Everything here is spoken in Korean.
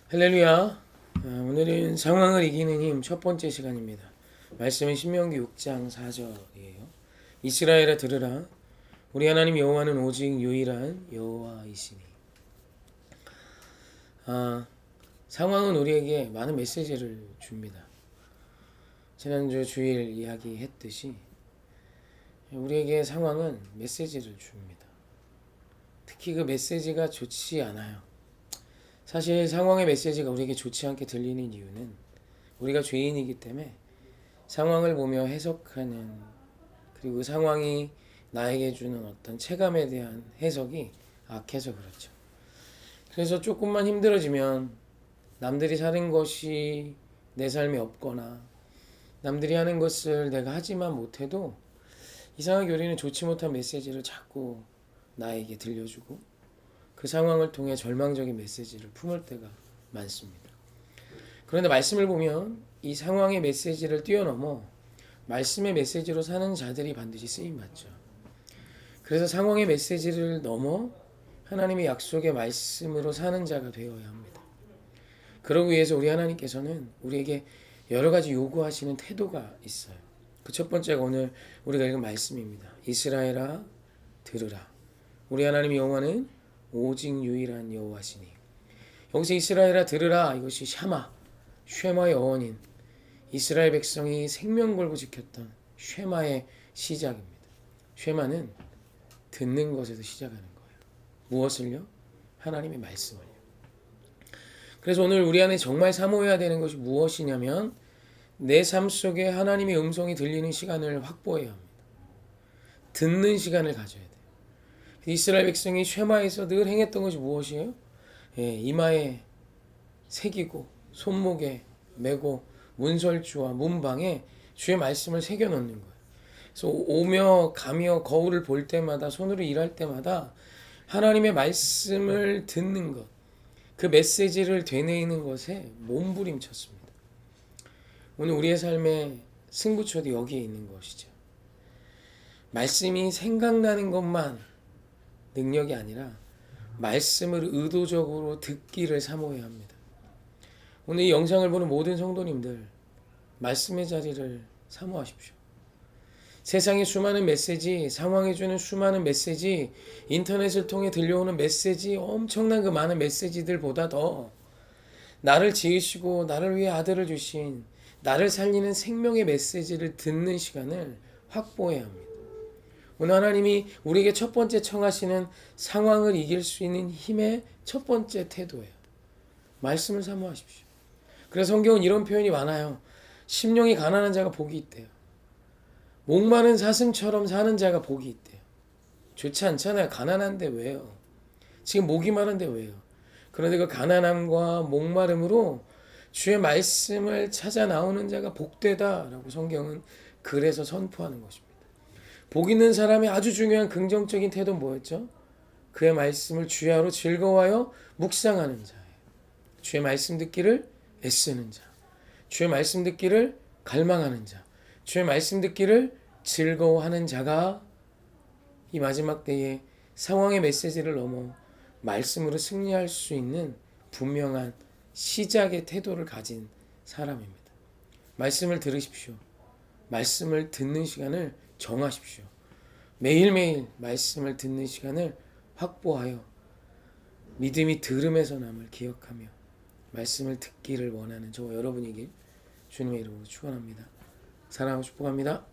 할렐루야. 오늘은 상황을 이기는 힘 첫 번째 시간입니다. 말씀은 신명기 6장 4절이에요. 이스라엘아 들으라. 우리 하나님 여호와는 오직 유일한 여호와이시니. 상황은 우리에게 많은 메시지를 줍니다. 지난주 주일 이야기했듯이 우리에게 상황은 메시지를 줍니다. 특히 그 메시지가 좋지 않아요. 사실 상황의 메시지가 우리에게 좋지 않게 들리는 이유는 우리가 죄인이기 때문에 상황을 보며 해석하는, 그리고 상황이 나에게 주는 어떤 체감에 대한 해석이 악해서 그렇죠. 그래서 조금만 힘들어지면 남들이 사는 것이 내 삶에 없거나 남들이 하는 것을 내가 하지만 못해도 이상하게 우리는 좋지 못한 메시지를 자꾸 나에게 들려주고 그 상황을 통해 절망적인 메시지를 품을 때가 많습니다. 그런데 말씀을 보면 이 상황의 메시지를 뛰어넘어 말씀의 메시지로 사는 자들이 반드시 쓰임받죠. 그래서 상황의 메시지를 넘어 하나님의 약속의 말씀으로 사는 자가 되어야 합니다. 그러기 위해서 우리 하나님께서는 우리에게 여러 가지 요구하시는 태도가 있어요. 그 첫 번째가 오늘 우리가 읽은 말씀입니다. 이스라엘아 들으라. 우리 하나님 여호와는 오직 유일한 여호와시니. 여기서 이스라엘아 들으라, 이것이 쉐마의 어원인 이스라엘 백성이 생명 걸고 지켰던 쉐마의 시작입니다. 쉐마는 듣는 것에서 시작하는 거예요. 무엇을요? 하나님의 말씀을요. 그래서 오늘 우리 안에 정말 사모해야 되는 것이 무엇이냐면 내 삶 속에 하나님의 음성이 들리는 시간을 확보해야 합니다. 듣는 시간을 가져야 돼요. 이스라엘 백성이 쉐마에서 늘 행했던 것이 무엇이에요? 이마에 새기고 손목에 메고 문설주와 문방에 주의 말씀을 새겨 놓는 거예요. 그래서 오며 가며 거울을 볼 때마다, 손으로 일할 때마다 하나님의 말씀을 듣는 것, 그 메시지를 되뇌이는 것에 몸부림쳤습니다. 오늘 우리의 삶의 승부처도 여기에 있는 것이죠. 말씀이 생각나는 것만 능력이 아니라 말씀을 의도적으로 듣기를 사모해야 합니다. 오늘 이 영상을 보는 모든 성도님들, 말씀의 자리를 사모하십시오. 세상의 수많은 메시지, 상황에 주는 수많은 메시지, 인터넷을 통해 들려오는 메시지, 엄청난 그 많은 메시지들보다 더 나를 지으시고 나를 위해 아들을 주신, 나를 살리는 생명의 메시지를 듣는 시간을 확보해야 합니다. 오늘 하나님이 우리에게 첫 번째 청하시는 상황을 이길 수 있는 힘의 첫 번째 태도예요. 말씀을 사모하십시오. 그래서 성경은 이런 표현이 많아요. 심령이 가난한 자가 복이 있대요. 목마른 사슴처럼 사는 자가 복이 있대요. 좋지 않잖아요. 가난한데 왜요? 지금 목이 마른데 왜요? 그런데 그 가난함과 목마름으로 주의 말씀을 찾아 나오는 자가 복되다라고 성경은 그래서 선포하는 것입니다. 복 있는 사람의 아주 중요한 긍정적인 태도는 뭐였죠? 그의 말씀을 주야로 즐거워하여 묵상하는 자예요. 주의 말씀 듣기를 애쓰는 자, 주의 말씀 듣기를 갈망하는 자, 주의 말씀 듣기를 즐거워하는 자가 이 마지막 때에 상황의 메시지를 넘어 말씀으로 승리할 수 있는 분명한 시작의 태도를 가진 사람입니다. 말씀을 들으십시오. 말씀을 듣는 시간을 정하십시오. 매일매일 말씀을 듣는 시간을 확보하여 믿음이 들음에서 남을 기억하며 말씀을 듣기를 원하는 저와 여러분이길 주님의 이름으로 축원합니다. 사랑하고 축복합니다.